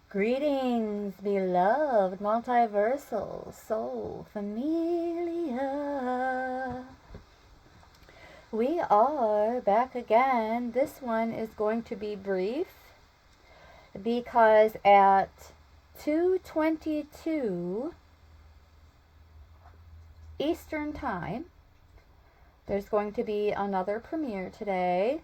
Greetings, beloved multiversal soul familia. We are back again. This one is going to be brief because at 2:22 Eastern Time, there's going to be another premiere today.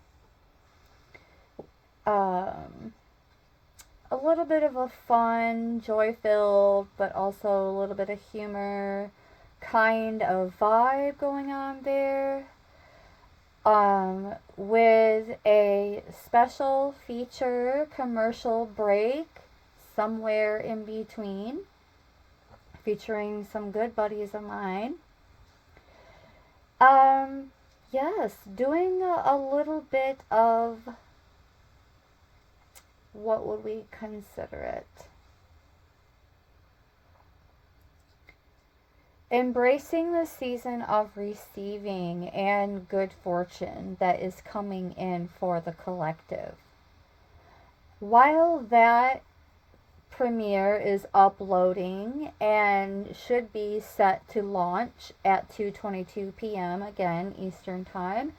A little bit of a fun, joy-filled, but also a little bit of humor kind of vibe going on there. With a special feature commercial break somewhere in between, featuring some good buddies of mine. Yes, doing a little bit of, what would we consider it? Embracing the season of receiving and good fortune that is coming in for the collective. While that premiere is uploading and should be set to launch at 2:22 p.m. again Eastern Time,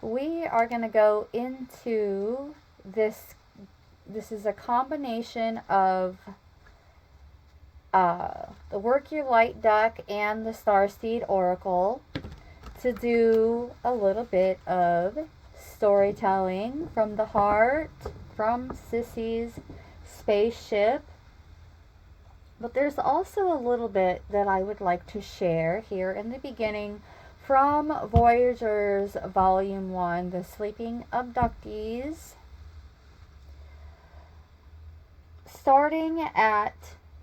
we are going to go into this. This is a combination of the Work Your Light deck and the Starseed Oracle to do a little bit of storytelling from the heart, from Sissy's spaceship. But there's also a little bit that I would like to share here in the beginning from Voyagers Volume 1, The Sleeping Abductees. Starting at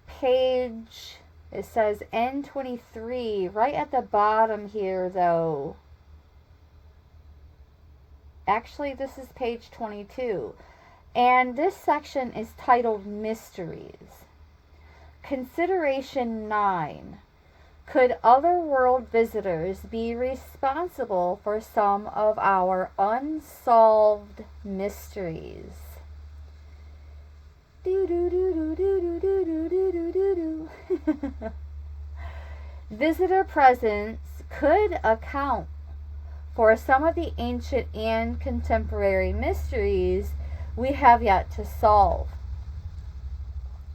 page, it says N23, right at the bottom here though. Actually, this is page 22. And this section is titled Mysteries. Consideration 9. Could otherworld visitors be responsible for some of our unsolved mysteries? Visitor presence could account for some of the ancient and contemporary mysteries we have yet to solve.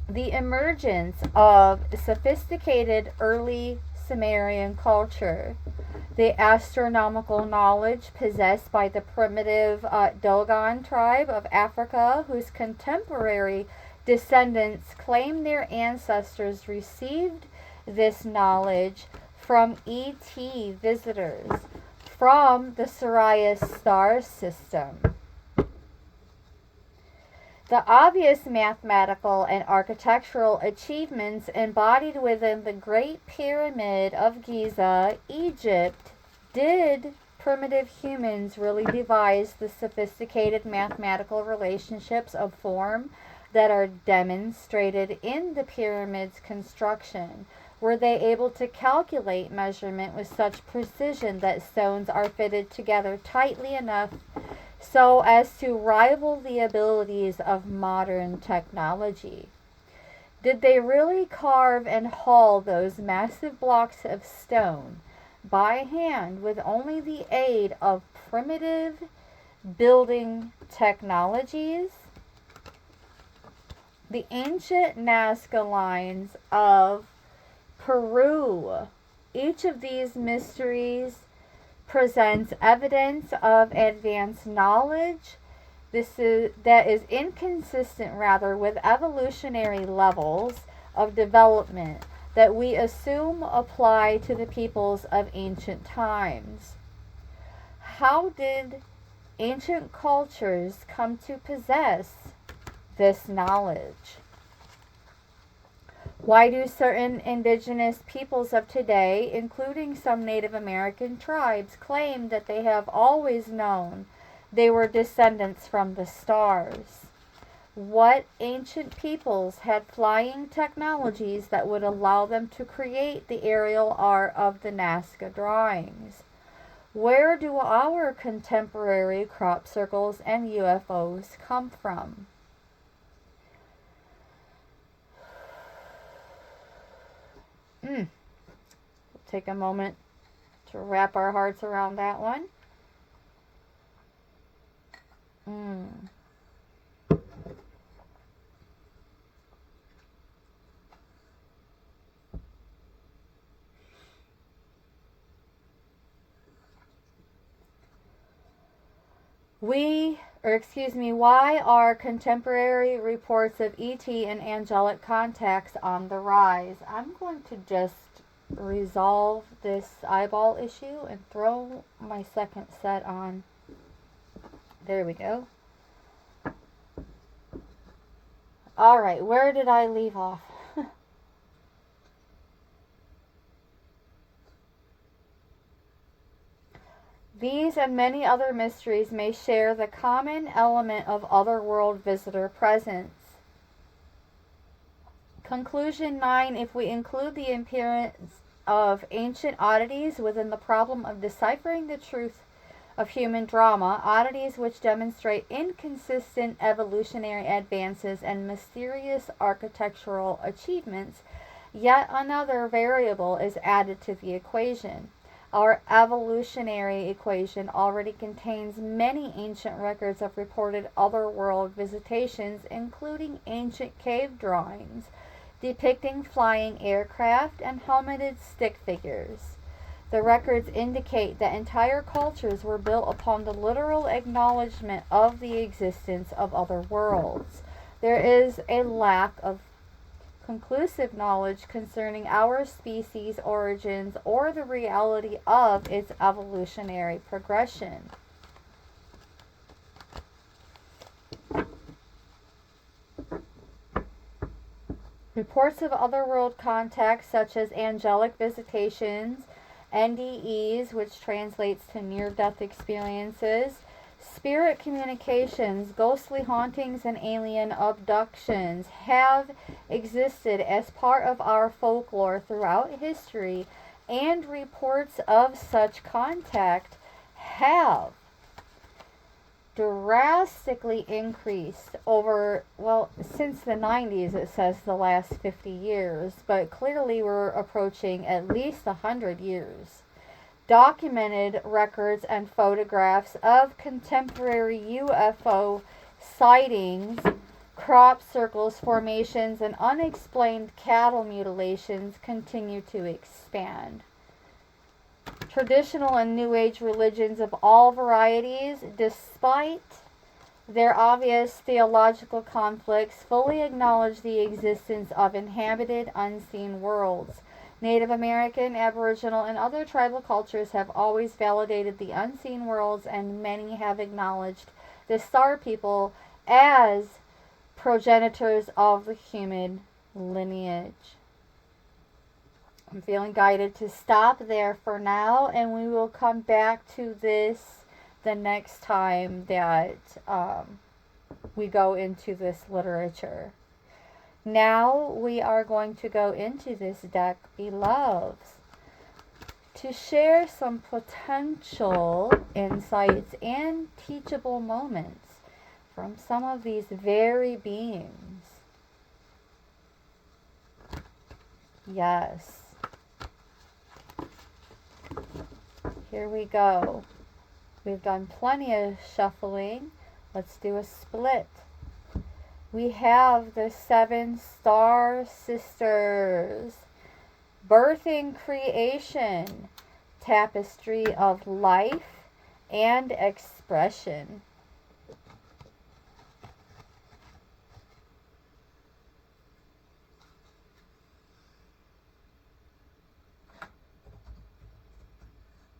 The emergence of sophisticated early Sumerian culture, the astronomical knowledge possessed by the primitive Dogon tribe of Africa, whose contemporary descendants claim their ancestors received this knowledge from ET visitors from the Sirius star system. The obvious mathematical and architectural achievements embodied within the Great Pyramid of Giza, Egypt. Did primitive humans really devise the sophisticated mathematical relationships of form that are demonstrated in the pyramid's construction? Were they able to calculate measurement with such precision that stones are fitted together tightly enough so as to rival the abilities of modern technology? Did they really carve and haul those massive blocks of stone by hand with only the aid of primitive building technologies? The ancient Nazca lines of Peru. Each of these mysteries presents evidence of advanced knowledge that is inconsistent rather with evolutionary levels of development that we assume apply to the peoples of ancient times. How did ancient cultures come to possess this knowledge? Why do certain indigenous peoples of today, including some Native American tribes, claim that they have always known they were descendants from the stars? What ancient peoples had flying technologies that would allow them to create the aerial art of the Nazca drawings? Where do our contemporary crop circles and UFOs come from? We'll take a moment to wrap our hearts around that one. Why are contemporary reports of ET and angelic contacts on the rise? I'm going to just resolve this eyeball issue and throw my second set on. There we go. Alright, where did I leave off? These and many other mysteries may share the common element of otherworld visitor presence. Conclusion 9. If we include the appearance of ancient oddities within the problem of deciphering the truth of human drama, oddities which demonstrate inconsistent evolutionary advances and mysterious architectural achievements, yet another variable is added to the equation. Our evolutionary equation already contains many ancient records of reported otherworld visitations, including ancient cave drawings depicting flying aircraft and helmeted stick figures. The records indicate that entire cultures were built upon the literal acknowledgement of the existence of other worlds. There is a lack of conclusive knowledge concerning our species' origins or the reality of its evolutionary progression. Reports of otherworld contacts such as angelic visitations, NDEs, which translates to near-death experiences, spirit communications, ghostly hauntings, and alien abductions have existed as part of our folklore throughout history, and reports of such contact have drastically increased since the 90s. It says the last 50 years, but clearly we're approaching at least 100 years. Documented records and photographs of contemporary UFO sightings, crop circles, formations, and unexplained cattle mutilations continue to expand. Traditional and New Age religions of all varieties, despite their obvious theological conflicts, fully acknowledge the existence of inhabited, unseen worlds. Native American, Aboriginal, and other tribal cultures have always validated the unseen worlds, and many have acknowledged the Star People as progenitors of the human lineage. I'm feeling guided to stop there for now, and we will come back to this the next time that we go into this literature. Now we are going to go into this deck, Beloveds, to share some potential insights and teachable moments from some of these very beings. Yes. Here we go. We've done plenty of shuffling. Let's do a split. We have the 7 Star Sisters. Birthing Creation. Tapestry of Life and Expression.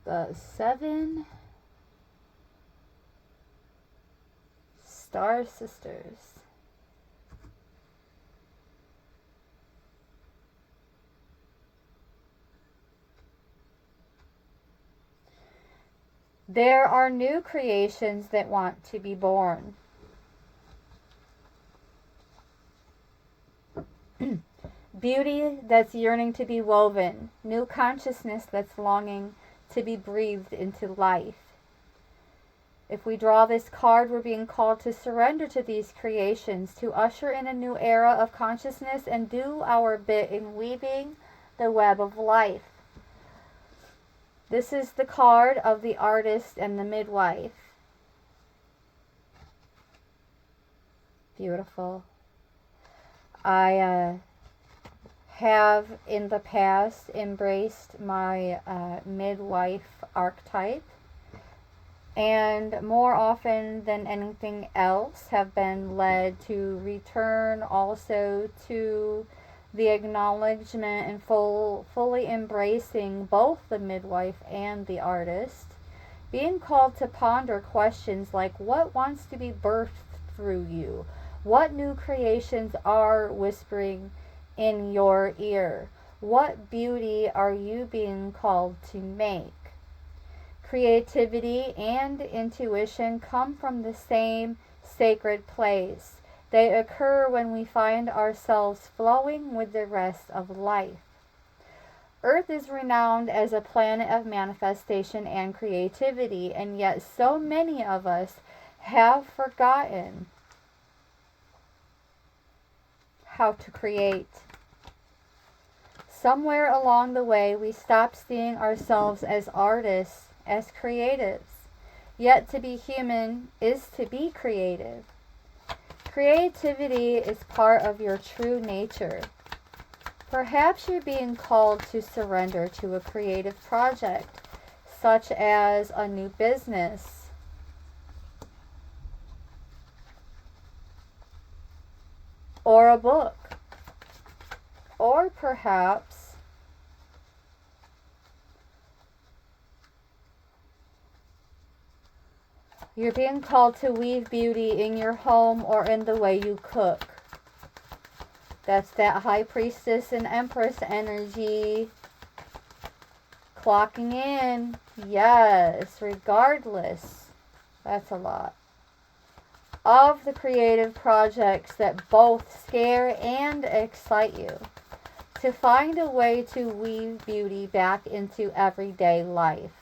The 7 Star Sisters. There are new creations that want to be born. Beauty that's yearning to be woven. New consciousness that's longing to be breathed into life. If we draw this card, we're being called to surrender to these creations, to usher in a new era of consciousness and do our bit in weaving the web of life. This is the card of the artist and the midwife. Beautiful. I have in the past embraced my midwife archetype, and more often than anything else have been led to return also to the acknowledgement and fully embracing both the midwife and the artist, being called to ponder questions like what wants to be birthed through you, what new creations are whispering in your ear, what beauty are you being called to make. Creativity and intuition come from the same sacred place. They occur when we find ourselves flowing with the rest of life. Earth is renowned as a planet of manifestation and creativity, and yet so many of us have forgotten how to create. Somewhere along the way, we stopped seeing ourselves as artists, as creatives. Yet to be human is to be creative. Creativity is part of your true nature. Perhaps you're being called to surrender to a creative project, such as a new business, or a book, or perhaps you're being called to weave beauty in your home or in the way you cook. That's that high priestess and empress energy clocking in. Yes, regardless. That's a lot. Of the creative projects that both scare and excite you. To find a way to weave beauty back into everyday life.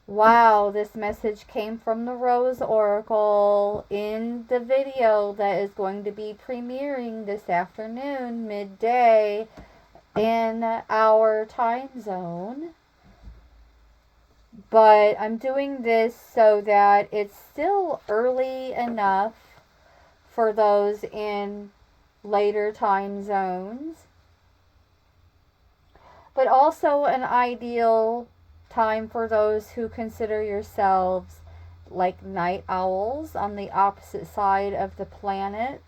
Wow, this message came from the Rose Oracle in the video that is going to be premiering this afternoon, midday, in our time zone. But I'm doing this so that it's still early enough for those in later time zones, but also an ideal time for those who consider yourselves like night owls on the opposite side of the planet,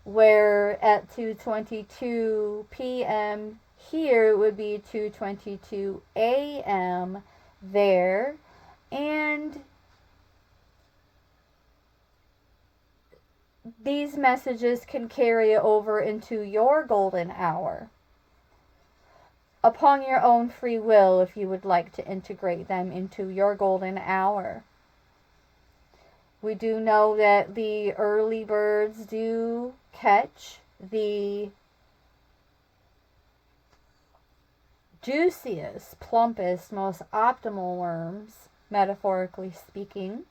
where at 2:22 p.m. here it would be 2:22 a.m. there, and these messages can carry over into your golden hour upon your own free will if you would like to integrate them into your golden hour. We do know that the early birds do catch the juiciest, plumpest, most optimal worms, metaphorically speaking,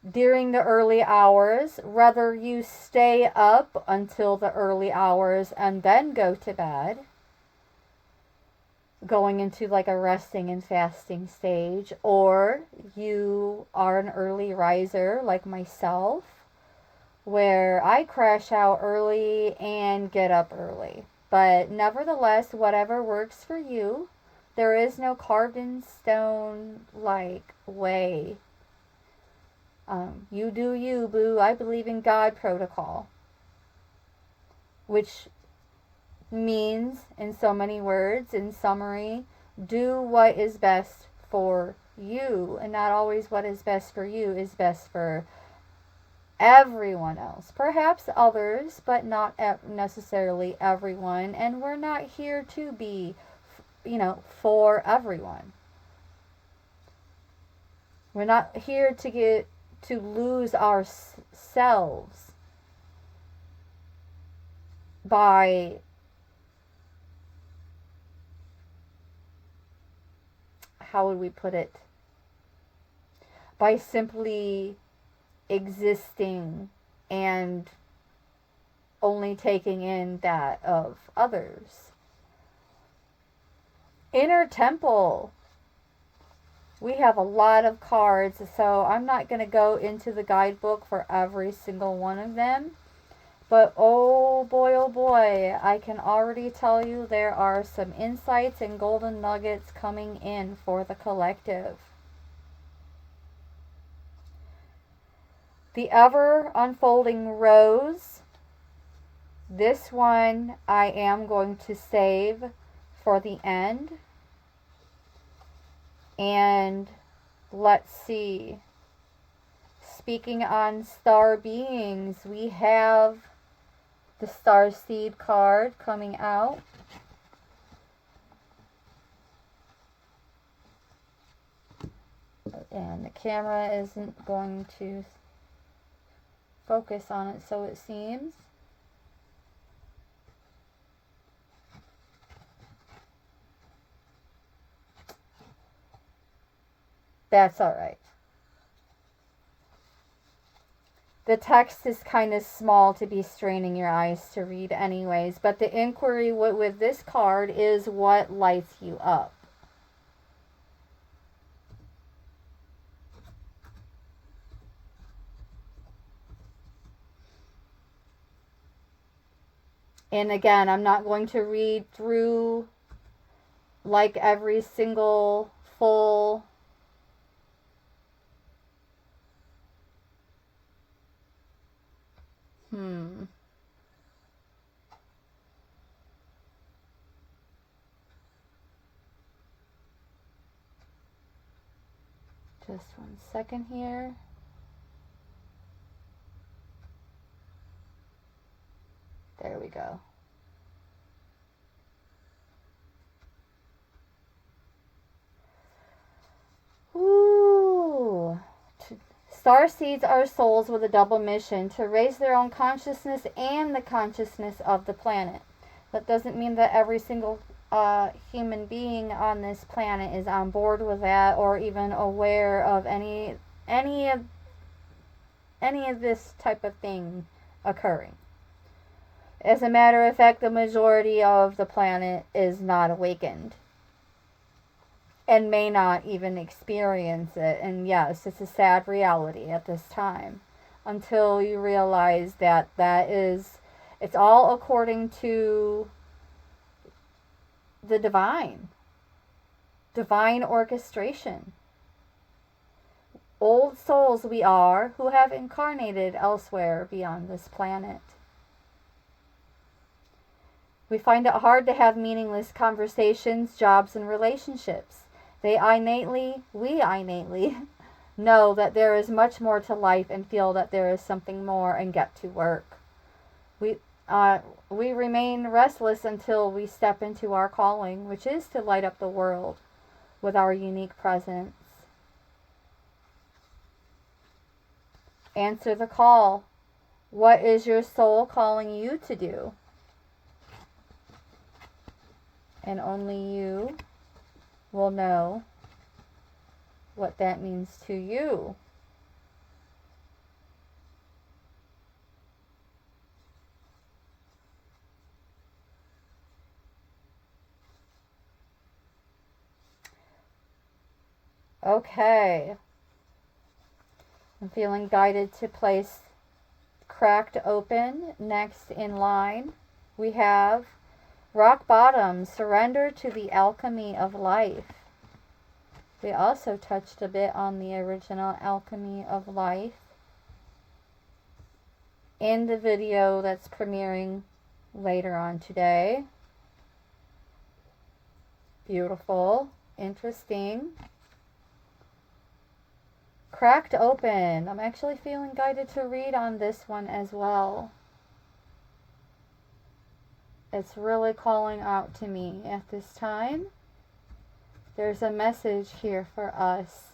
during the early hours. Whether you stay up until the early hours and then go to bed, going into like a resting and fasting stage, or you are an early riser like myself, where I crash out early and get up early. But nevertheless, whatever works for you, there is no carved in stone like way. You do you, boo. I believe in God protocol, which means, in so many words, in summary, do what is best for you, and not always what is best for you is best for everyone else. Perhaps others, but not necessarily everyone. And we're not here to be, for everyone. We're not here to lose ourselves by how would we put it? By simply existing and only taking in that of others. Inner Temple. We have a lot of cards, so I'm not going to go into the guidebook for every single one of them. But oh boy, I can already tell you there are some insights and golden nuggets coming in for the collective. The Ever Unfolding Rose. This one I am going to save for the end. And let's see. Speaking on star beings, we have the Starseed card coming out. And the camera isn't going to focus on it, so it seems. That's alright. The text is kind of small to be straining your eyes to read anyways, but the inquiry with this card is what lights you up. And again, I'm not going to read through like every single full Just 1 second here. There we go. Ooh. Starseeds are souls with a double mission to raise their own consciousness and the consciousness of the planet. That doesn't mean that every single human being on this planet is on board with that or even aware of any of this type of thing occurring. As a matter of fact, the majority of the planet is not awakened and may not even experience it. And yes, it's a sad reality at this time until you realize that it's all according to the divine orchestration. Old souls we are who have incarnated elsewhere beyond this planet. We find it hard to have meaningless conversations, jobs, and relationships. We innately know that there is much more to life and feel that there is something more and get to work. We remain restless until we step into our calling, which is to light up the world with our unique presence. Answer the call. What is your soul calling you to do? And only you will know what that means to you. Okay. I'm feeling guided to place Cracked Open next in line. We have Rock Bottom, Surrender to the Alchemy of Life. We also touched a bit on the original Alchemy of Life in the video that's premiering later on today. Beautiful, interesting. Cracked Open. I'm actually feeling guided to read on this one as well. It's really calling out to me at this time. There's a message here for us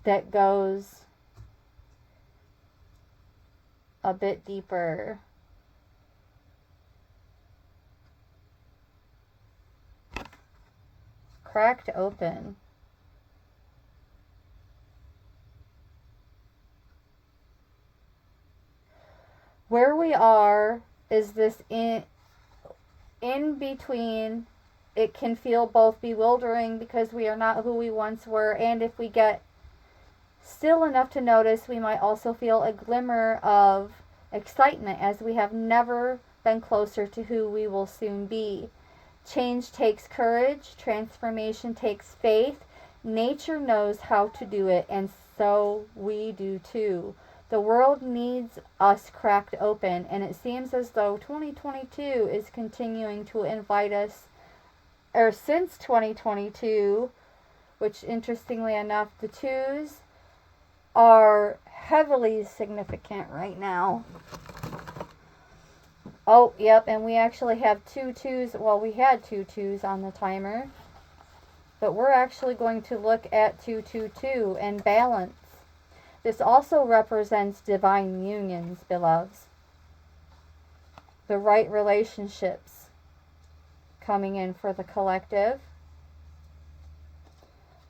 that goes a bit deeper. Cracked Open. Where we are is this in between. It can feel both bewildering because we are not who we once were, and if we get still enough to notice, we might also feel a glimmer of excitement as we have never been closer to who we will soon be. Change takes courage, transformation takes faith. Nature knows how to do it, and so we do too. The world needs us cracked open, and it seems as though 2022 is continuing to invite us, or since 2022, which interestingly enough, the twos are heavily significant right now. Oh, yep, and we actually have two twos. Well, we had two twos on the timer. But we're actually going to look at 222 and balance. This also represents divine unions, beloveds. The right relationships coming in for the collective,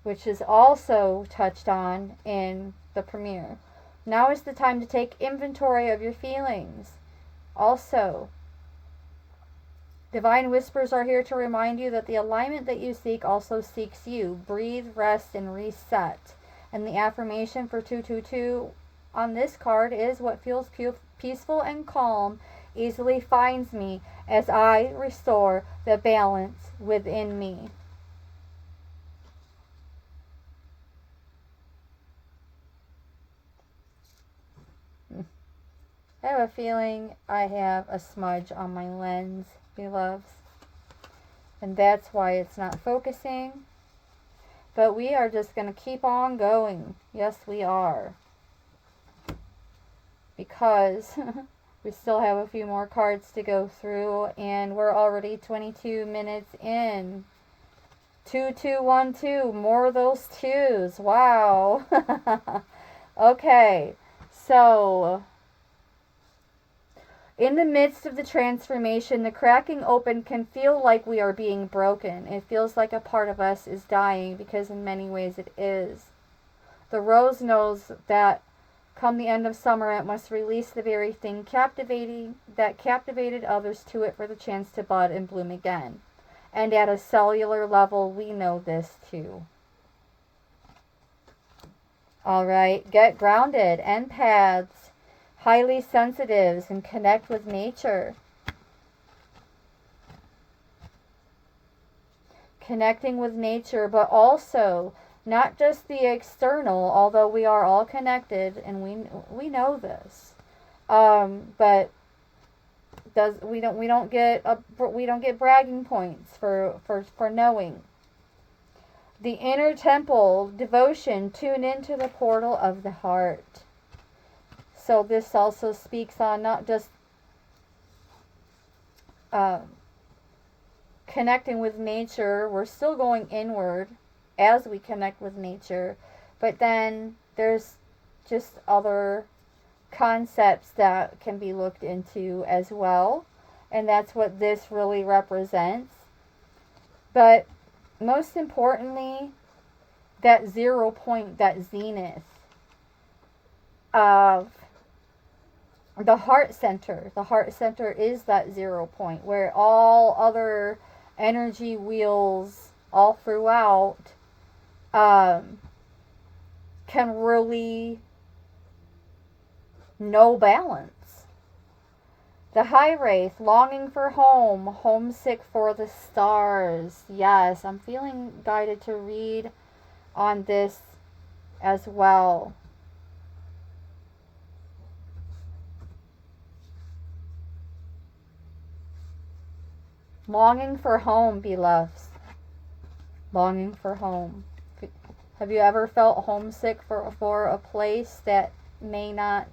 which is also touched on in the premiere. Now is the time to take inventory of your feelings. Also, divine whispers are here to remind you that the alignment that you seek also seeks you. Breathe, rest, and reset. And the affirmation for 222 on this card is, what feels peaceful and calm easily finds me as I restore the balance within me. I have a feeling I have a smudge on my lens, beloveds. And that's why it's not focusing. But we are just going to keep on going. Yes, we are. Because we still have a few more cards to go through. And we're already 22 minutes in. 2212. More of those twos. Wow. Okay. So, in the midst of the transformation, the cracking open can feel like we are being broken. It feels like a part of us is dying, because in many ways it is. The rose knows that come the end of summer, it must release the very thing that captivated others to it for the chance to bud and bloom again. And at a cellular level, we know this too. All right, get grounded. Empaths, highly sensitives, and connect with nature. Connecting with nature, but also not just the external, although we are all connected and we know this. But we don't get bragging points for knowing. The inner temple, devotion, tune into the portal of the heart. So this also speaks on not just connecting with nature. We're still going inward as we connect with nature. But then there's just other concepts that can be looked into as well. And that's what this really represents. But most importantly, that 0 point, that zenith of the heart center. The heart center is that 0 point where all other energy wheels all throughout can really know balance. The high wraith, longing for home, homesick for the stars. Yes, I'm feeling guided to read on this as well. Longing for home, beloveds. Longing for home. Have you ever felt homesick for a place that may not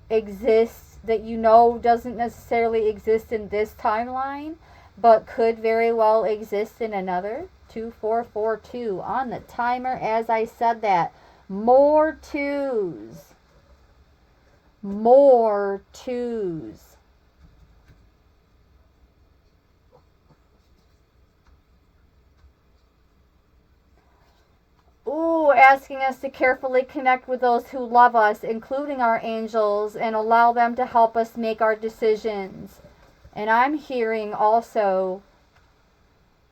exist, that you know doesn't necessarily exist in this timeline, but could very well exist in another? 2442 on the timer as I said that. More twos. More twos. Ooh, asking us to carefully connect with those who love us, including our angels, and allow them to help us make our decisions. And I'm hearing also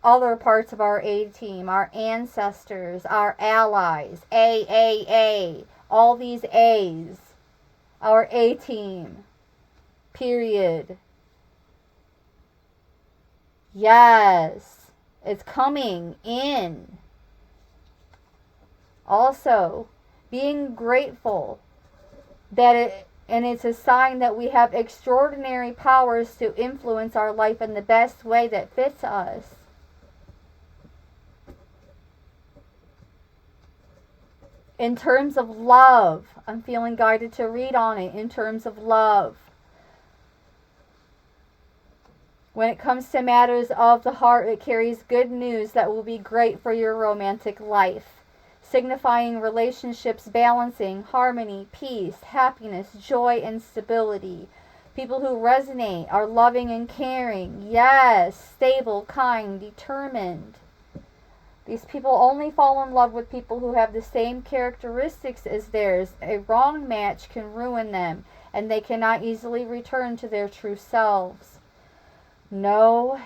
other parts of our A team, our ancestors, our allies, A, all these A's, our A team, period. Yes, it's coming in. Also, being grateful and it's a sign that we have extraordinary powers to influence our life in the best way that fits us. In terms of love, I'm feeling guided to read on it. In terms of love, when it comes to matters of the heart, it carries good news that will be great for your romantic life, signifying relationships balancing, harmony, peace, happiness, joy, and stability. People who resonate are loving and caring. Yes, stable, kind, determined. These people only fall in love with people who have the same characteristics as theirs. A wrong match can ruin them, and they cannot easily return to their true selves. No,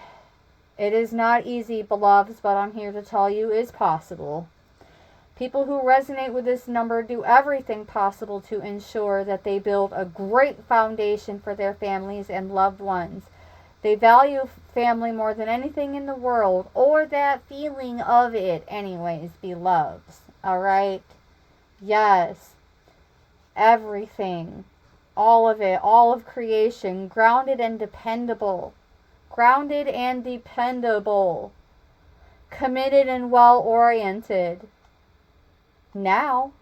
it is not easy, beloveds, but I'm here to tell you it's possible. People who resonate with this number do everything possible to ensure that they build a great foundation for their families and loved ones. They value family more than anything in the world, or that feeling of it anyways, beloveds. Alright? Yes. Everything. All of it. All of creation. Grounded and dependable. Grounded and dependable. Committed and well-oriented. Now.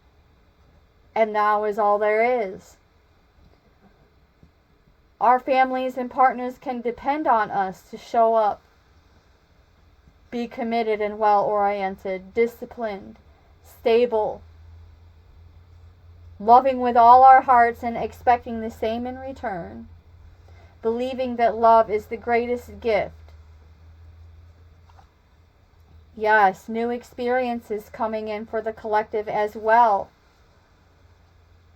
And now is all there is. Our families and partners can depend on us to show up, be committed and well-oriented, disciplined, stable, loving with all our hearts and expecting the same in return, believing that love is the greatest gift. Yes, new experiences coming in for the collective as well.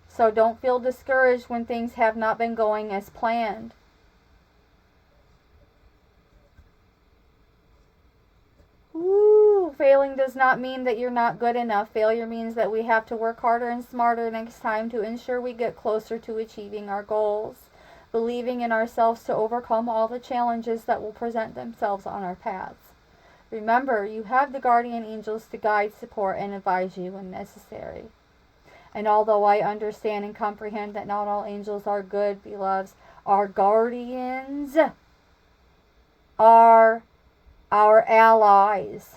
So don't feel discouraged when things have not been going as planned. Failing does not mean that you're not good enough. Failure means that we have to work harder and smarter next time to ensure we get closer to achieving our goals. Believing in ourselves to overcome all the challenges that will present themselves on our paths. Remember, you have the guardian angels to guide, support, and advise you when necessary. And although I understand and comprehend that not all angels are good, beloveds, our guardians are our allies.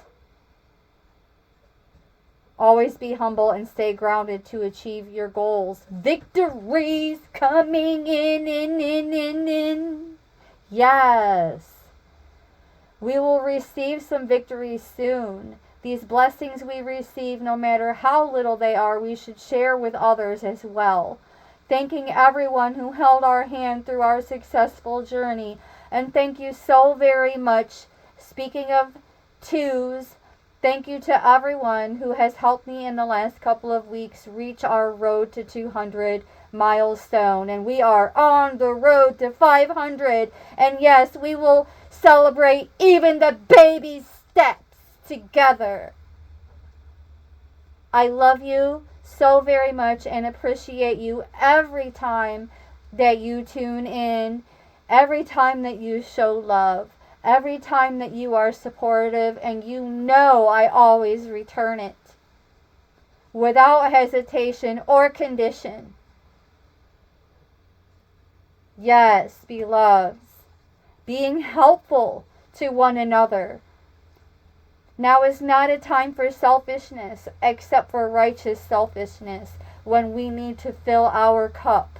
Always be humble and stay grounded to achieve your goals. Victories coming in. Yes. We will receive some victories soon. These blessings we receive, no matter how little they are, we should share with others as well. Thanking everyone who held our hand through our successful journey. And thank you so very much. Speaking of twos, thank you to everyone who has helped me in the last couple of weeks reach our road to 200 milestone. And we are on the road to 500. And yes, we will celebrate even the baby steps together. I love you so very much and appreciate you every time that you tune in, every time that you show love, every time that you are supportive, and you know I always return it without hesitation or condition. Yes, beloveds, being helpful to one another. Now is not a time for selfishness, except for righteous selfishness, when we need to fill our cup.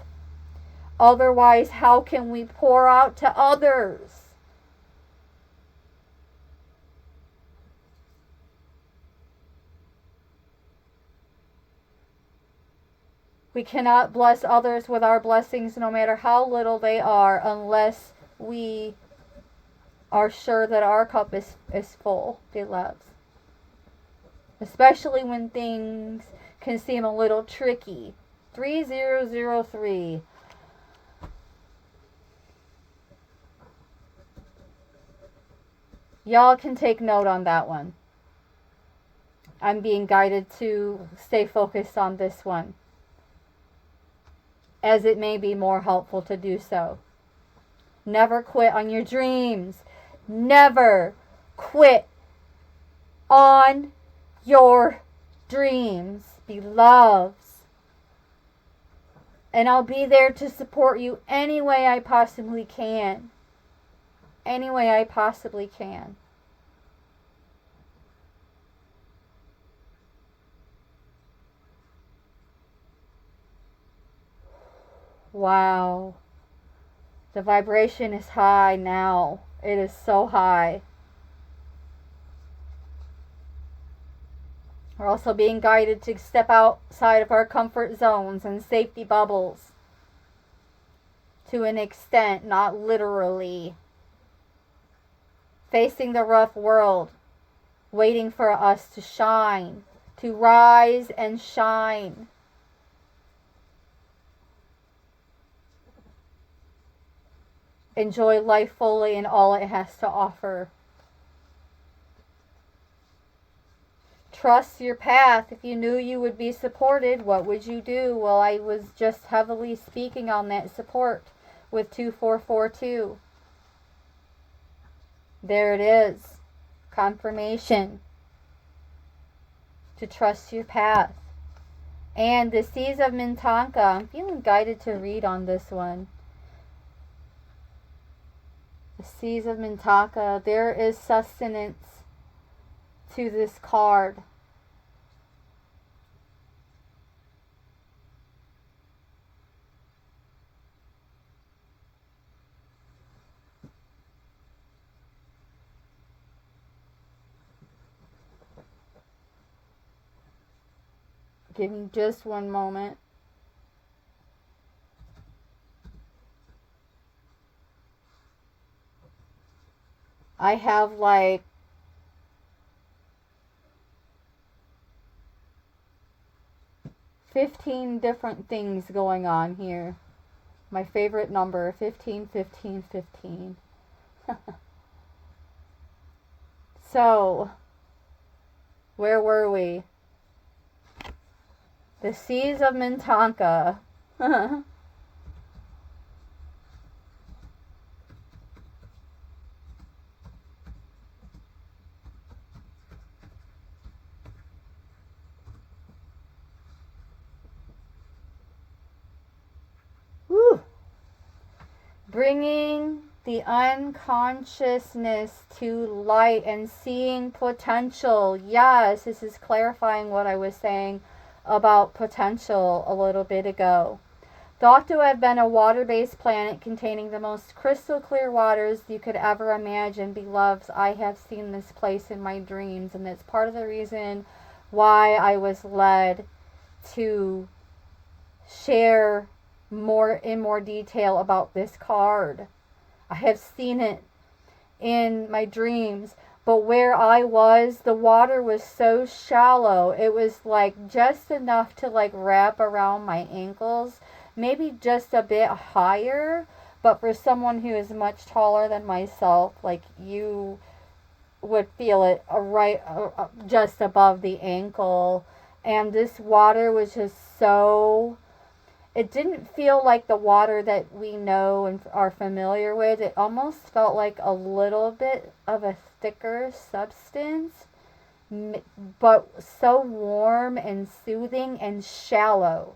Otherwise, how can we pour out to others? We cannot bless others with our blessings, no matter how little they are, unless we are sure that our cup is full, beloved. especially when things can seem a little tricky. 3003. Y'all can take note on that one. I'm being guided to stay focused on this one, as it may be more helpful to do so. Never quit on your dreams. Never quit on your dreams, beloveds. And I'll be there to support you any way I possibly can. Any way I possibly can. Wow. The vibration is high now. It is so high. We're also being guided to step outside of our comfort zones and safety bubbles. To an extent, not literally. Facing the rough world, waiting for us to shine, to rise and shine. Enjoy life fully and all it has to offer. Trust your path. If you knew you would be supported, what would you do? Well, I was just heavily speaking on that support with 2442. There it is. Confirmation. To trust your path. And the Seas of Mintanka. I'm feeling guided to read on this one. The Seas of Mintanka. There is sustenance to this card. Give me just one moment. I have like $15 different things going on here. My favorite number, 15, 15, 15. So, where were we? The Seas of Mintanka. Woo. Bringing the unconsciousness to light and seeing potential. Yes, this is clarifying what I was saying about potential a little bit ago. Thought to have been a water-based planet containing the most crystal clear waters you could ever imagine. Beloveds, I have seen this place in my dreams, and that's part of the reason why I was led to share in more detail about this card. I have seen it in my dreams, but where I was, the water was so shallow. It was like just enough to like wrap around my ankles, maybe just a bit higher, but for someone who is much taller than myself, like you would feel it right just above the ankle. And this water was just so, it didn't feel like the water that we know and are familiar with. It almost felt like a little bit of a thicker substance, but so warm and soothing and shallow.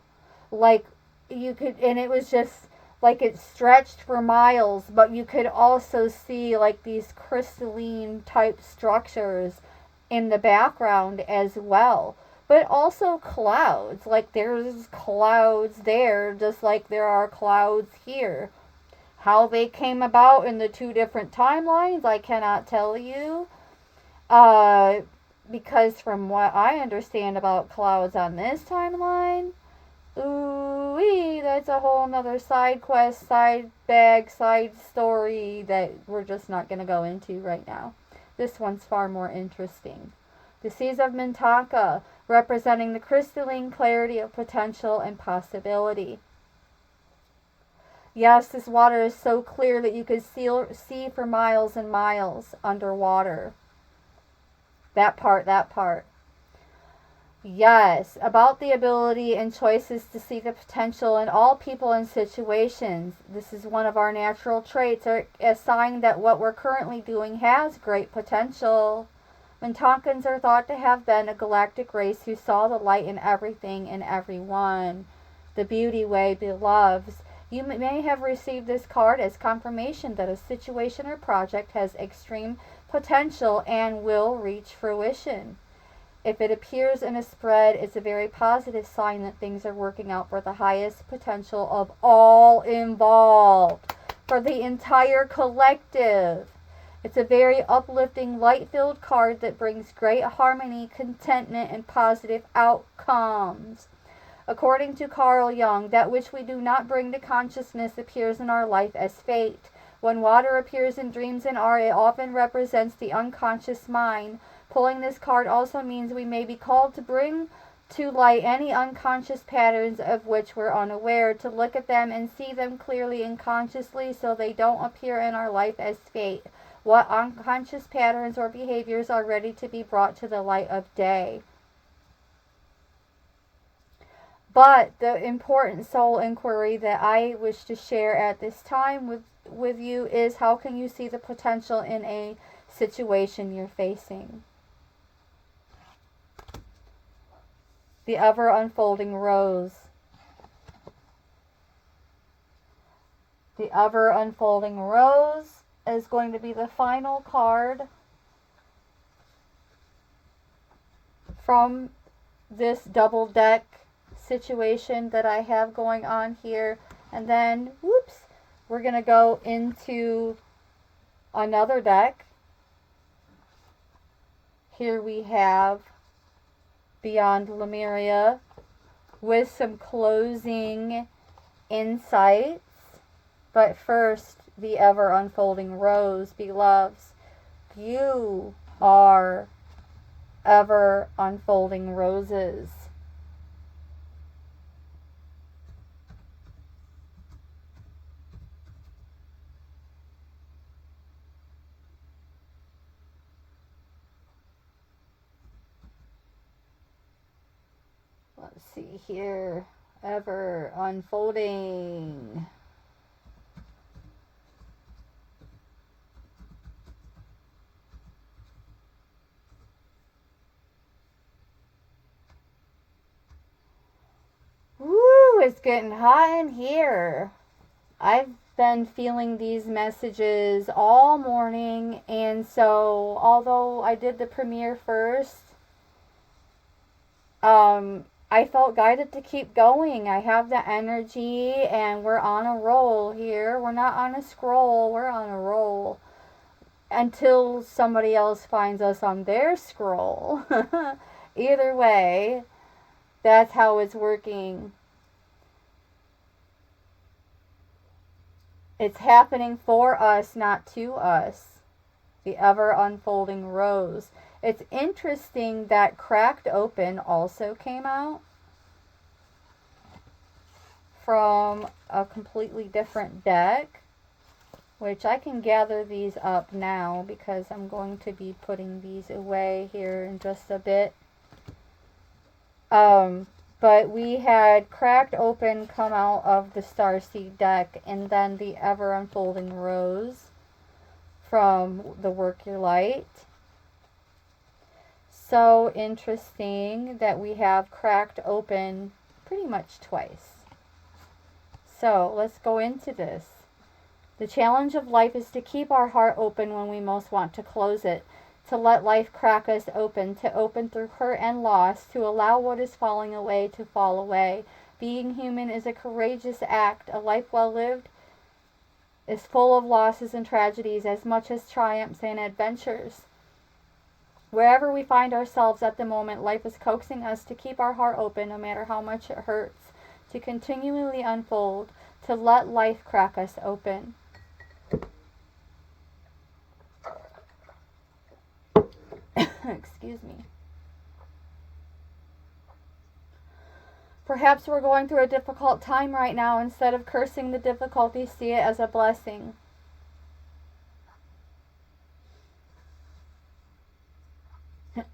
Like you could, and it was just like it stretched for miles, but you could also see like these crystalline type structures in the background as well. But also clouds. Like there's clouds there, just like there are clouds here. How they came about in the two different timelines, I cannot tell you. Because from what I understand about clouds on this timeline, ooh-wee, that's a whole nother side quest, side bag, side story that we're just not going to go into right now. This one's far more interesting. The seas of Mintanka, representing the crystalline clarity of potential and possibility. Yes, this water is so clear that you could see for miles and miles underwater. That part. Yes, about the ability and choices to see the potential in all people and situations. This is one of our natural traits, or a sign that what we're currently doing has great potential. Mintankans are thought to have been a galactic race who saw the light in everything and everyone. The beauty way, beloveds. You may have received this card as confirmation that a situation or project has extreme potential and will reach fruition. If it appears in a spread, it's a very positive sign that things are working out for the highest potential of all involved, for the entire collective. It's a very uplifting, light-filled card that brings great harmony, contentment, and positive outcomes. According to Carl Jung, that which we do not bring to consciousness appears in our life as fate. When water appears in dreams and art, it often represents the unconscious mind. Pulling this card also means we may be called to bring to light any unconscious patterns of which we're unaware, to look at them and see them clearly and consciously so they don't appear in our life as fate. What unconscious patterns or behaviors are ready to be brought to the light of day? But the important soul inquiry that I wish to share at this time with you is, how can you see the potential in a situation you're facing? The ever unfolding rose. The ever unfolding rose is going to be the final card from this double deck situation that I have going on here. And then, whoops, we're going to go into another deck. Here we have Beyond Lemuria with some closing insights. But first, the ever unfolding rose, beloveds. You are ever unfolding roses. Let's see here. Ever unfolding. Woo, it's getting hot in here. I've been feeling these messages all morning, and so although I did the premiere first, I felt guided to keep going. I have the energy, and we're on a roll here. We're not on a scroll, we're on a roll. Until somebody else finds us on their scroll. Either way, that's how it's working. It's happening for us, not to us. The ever unfolding rose. It's interesting that Cracked Open also came out from a completely different deck, which I can gather these up now because I'm going to be putting these away here in just a bit. But we had Cracked Open come out of the Starseed deck, and then the ever unfolding rose from the Work Your Light. So interesting that we have Cracked Open pretty much twice. So let's go into this. The challenge of life is to keep our heart open when we most want to close it, to let life crack us open, to open through hurt and loss, to allow what is falling away to fall away. Being human is a courageous act. A life well lived is full of losses and tragedies as much as triumphs and adventures. Wherever we find ourselves at the moment, life is coaxing us to keep our heart open no matter how much it hurts, to continually unfold, to let life crack us open. Excuse me. Perhaps we're going through a difficult time right now. Instead of cursing the difficulty, see it as a blessing.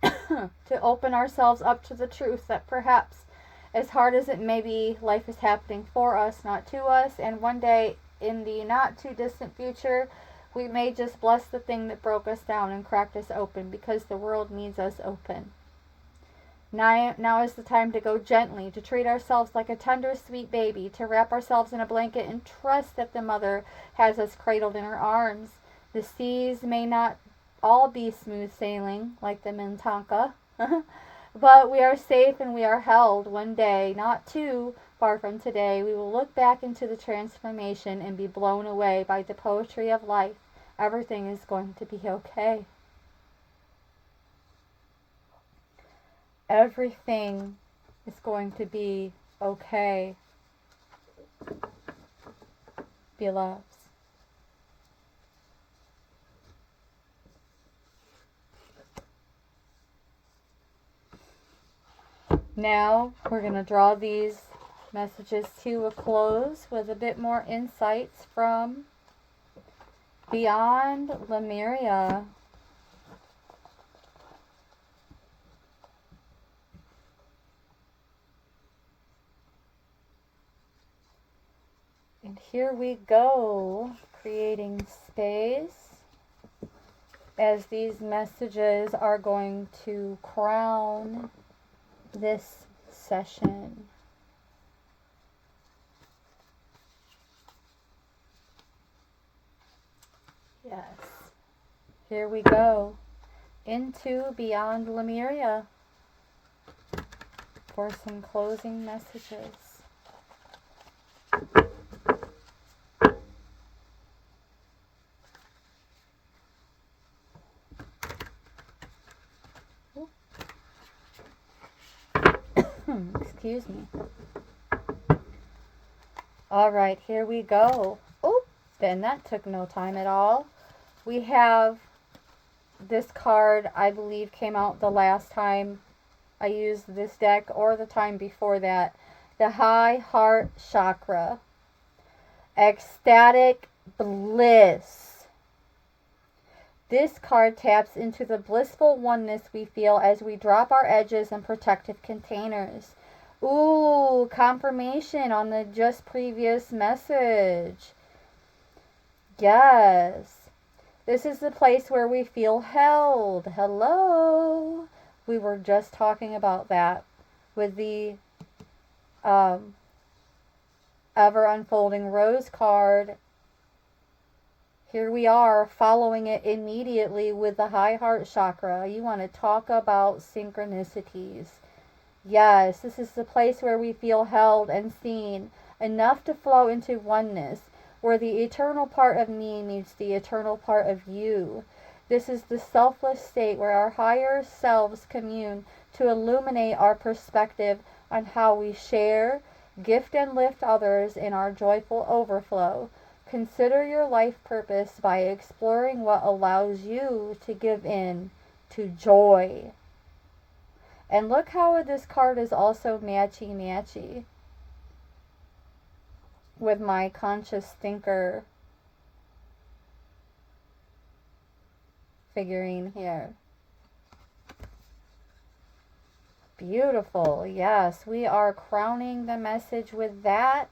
To open ourselves up to the truth that perhaps, as hard as it may be, life is happening for us, not to us, and one day in the not too distant future, we may just bless the thing that broke us down and cracked us open, because the world needs us open. Now is the time to go gently, to treat ourselves like a tender, sweet baby, to wrap ourselves in a blanket and trust that the mother has us cradled in her arms. The seas may not all be smooth sailing like the Minnetonka, but we are safe and we are held. One day, not too far from today, we will look back into the transformation and be blown away by the poetry of life. Everything is going to be okay. Everything is going to be okay, beloveds. Now we're going to draw these messages to a close with a bit more insights from Beyond Lemuria. And here we go, creating space as these messages are going to crown this session. Yes. Here we go into Beyond Lemuria for some closing messages. Excuse me. All right, here we go. Oh, then that took no time at all. We have this card, I believe, came out the last time I used this deck or the time before that. The High Heart Chakra. Ecstatic Bliss. This card taps into the blissful oneness we feel as we drop our edges and protective containers. Ooh, confirmation on the just previous message. Yes. This is the place where we feel held. Hello. We were just talking about that with the ever unfolding rose card. Here we are following it immediately with the High Heart Chakra. You want to talk about synchronicities. Yes, this is the place where we feel held and seen, enough to flow into oneness, where the eternal part of me meets the eternal part of you. This is the selfless state where our higher selves commune to illuminate our perspective on how we share, gift, and lift others in our joyful overflow. Consider your life purpose by exploring what allows you to give in to joy. And look how this card is also matchy-matchy with my conscious thinker figurine here. Beautiful. Yes, we are crowning the message with that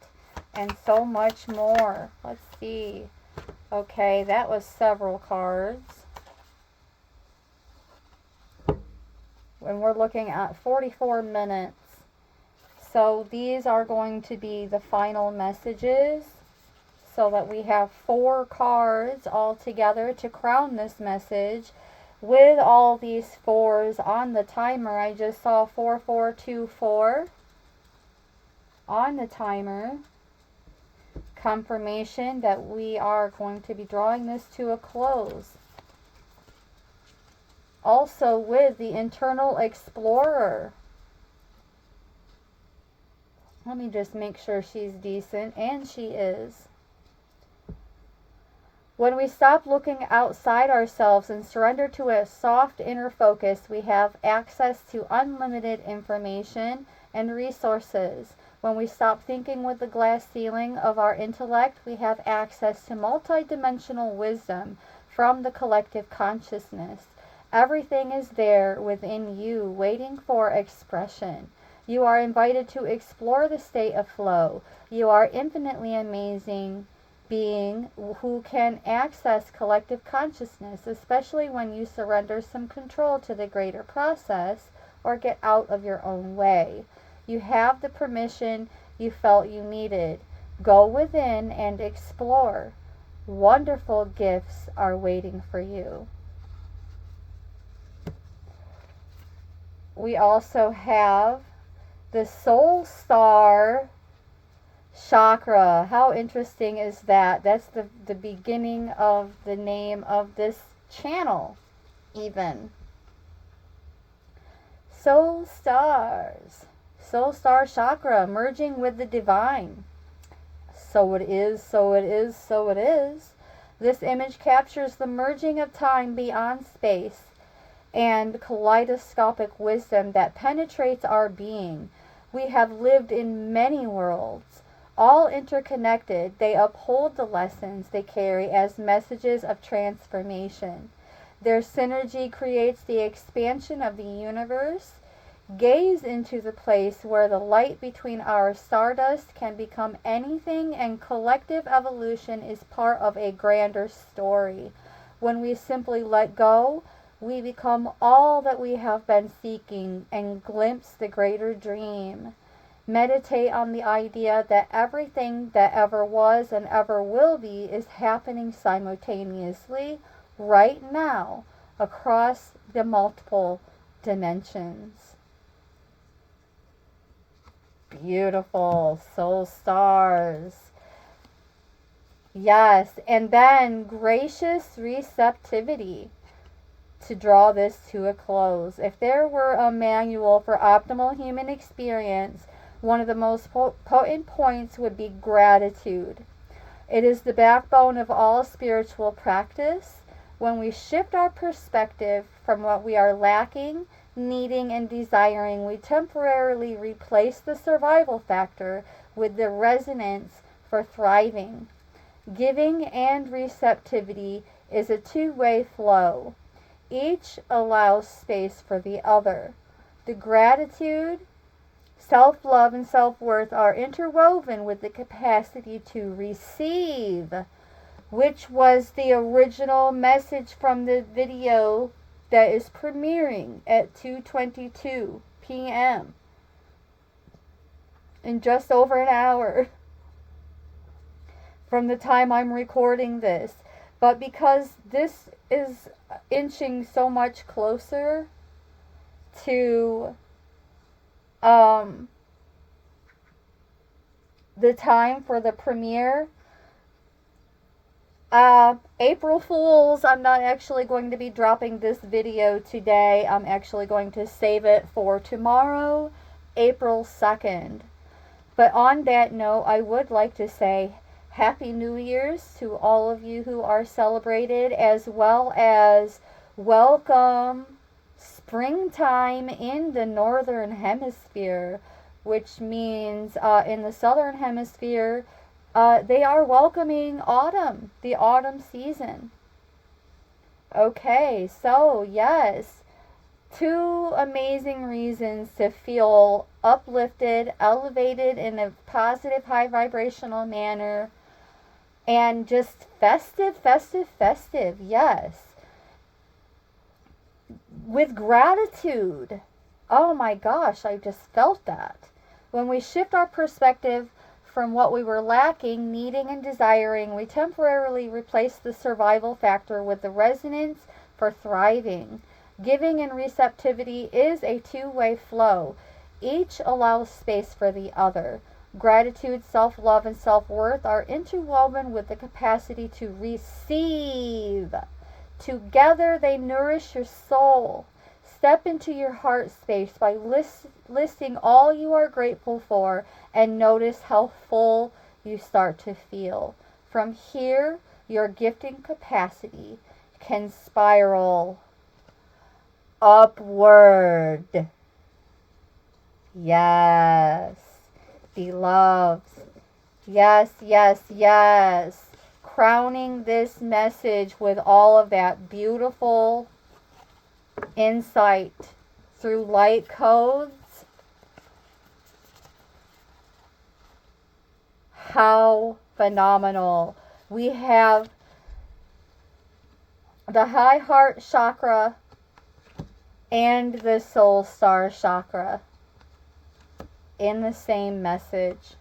and so much more. Let's see. Okay, that was several cards. And we're looking at 44 minutes. So these are going to be the final messages, so that we have 4 cards all together to crown this message. With all these 4s on the timer, I just saw 4424 on the timer. Confirmation that we are going to be drawing this to a close. Also with the Internal Explorer. Let me just make sure she's decent, and she is. When we stop looking outside ourselves and surrender to a soft inner focus, we have access to unlimited information and resources. When we stop thinking with the glass ceiling of our intellect, we have access to multidimensional wisdom from the collective consciousness. Everything is there within you, waiting for expression. You are invited to explore the state of flow. You are infinitely amazing being who can access collective consciousness, especially when you surrender some control to the greater process or get out of your own way. You have the permission you felt you needed. Go within and explore. Wonderful gifts are waiting for you. We also have the Soul Star chakra. How interesting is that? That's the beginning of the name of this channel, even. Soul Stars. Soul Star chakra, merging with the divine. So it is, so it is, so it is. This image captures the merging of time beyond space and kaleidoscopic wisdom that penetrates our being. We have lived in many worlds, all interconnected. They uphold the lessons they carry as messages of transformation. Their synergy creates the expansion of the universe. Gaze into the place where the light between our stardust can become anything, and collective evolution is part of a grander story. When we simply let go, we become all that we have been seeking and glimpse the greater dream. Meditate on the idea that everything that ever was and ever will be is happening simultaneously right now across the multiple dimensions. Beautiful. Soul Stars. Yes, and then gracious receptivity. To draw this to a close, if there were a manual for optimal human experience, one of the most potent points would be gratitude. It is the backbone of all spiritual practice. When we shift our perspective from what we are lacking, needing, and desiring, we temporarily replace the survival factor with the resonance for thriving. Giving and receptivity is a two-way flow. Each allows space for the other. The gratitude, self-love, and self-worth are interwoven with the capacity to receive, which was the original message from the video that is premiering at 2:22 p.m. in just over an hour from the time I'm recording this. But because this is inching so much closer to the time for the premiere, April Fools, I'm not actually going to be dropping this video today. I'm actually going to save it for tomorrow, April 2nd. But on that note, I would like to say Happy New Year's to all of you who are celebrated, as well as welcome springtime in the Northern Hemisphere, which means in the Southern Hemisphere, they are welcoming autumn, the autumn season. Okay, so yes, two amazing reasons to feel uplifted, elevated in a positive, high vibrational manner, and just festive, festive, festive, yes. With gratitude. Oh my gosh, I just felt that. When we shift our perspective from what we were lacking, needing, and desiring, we temporarily replace the survival factor with the resonance for thriving. Giving and receptivity is a two-way flow. Each allows space for the other. Gratitude, self-love, and self-worth are interwoven with the capacity to receive. Together they nourish your soul. Step into your heart space by listing all you are grateful for, and notice how full you start to feel. From here, your gifting capacity can spiral upward. Yes, beloveds. Yes, yes, yes. Crowning this message with all of that beautiful insight through light codes. How phenomenal. We have the high heart chakra and the soul star chakra in the same message.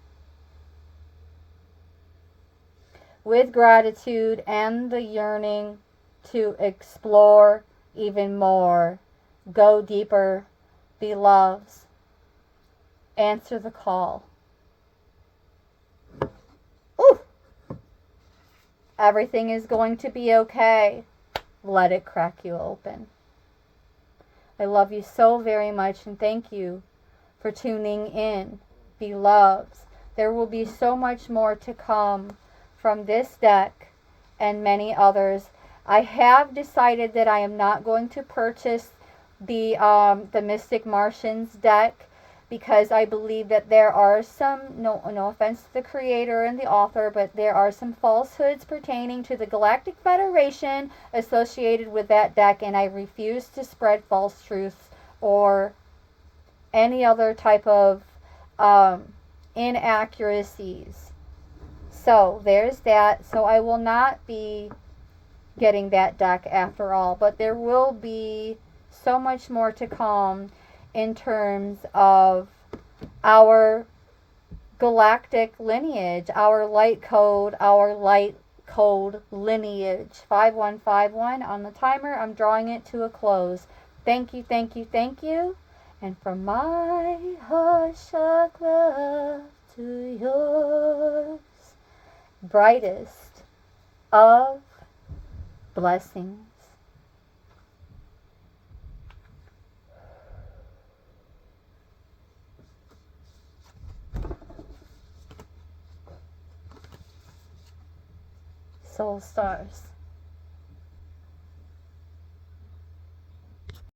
With gratitude and the yearning to explore even more, go deeper, beloveds, answer the call. Ooh! Everything is going to be okay. Let it crack you open. I love you so very much, and thank you for tuning in, beloveds. There will be so much more to come from this deck and many others. I have decided that I am not going to purchase the Mystic Martians deck, because I believe that there are some, no offense to the creator and the author, but there are some falsehoods pertaining to the Galactic Federation associated with that deck, and I refuse to spread false truths or any other type of inaccuracies. So there's that. So I will not be getting that deck after all, but there will be so much more to come in terms of our galactic lineage, our light code lineage. 5151 on the timer. I'm drawing it to a close. Thank you, thank you, thank you. And from my heart chakra to yours, brightest of blessings. Soul stars.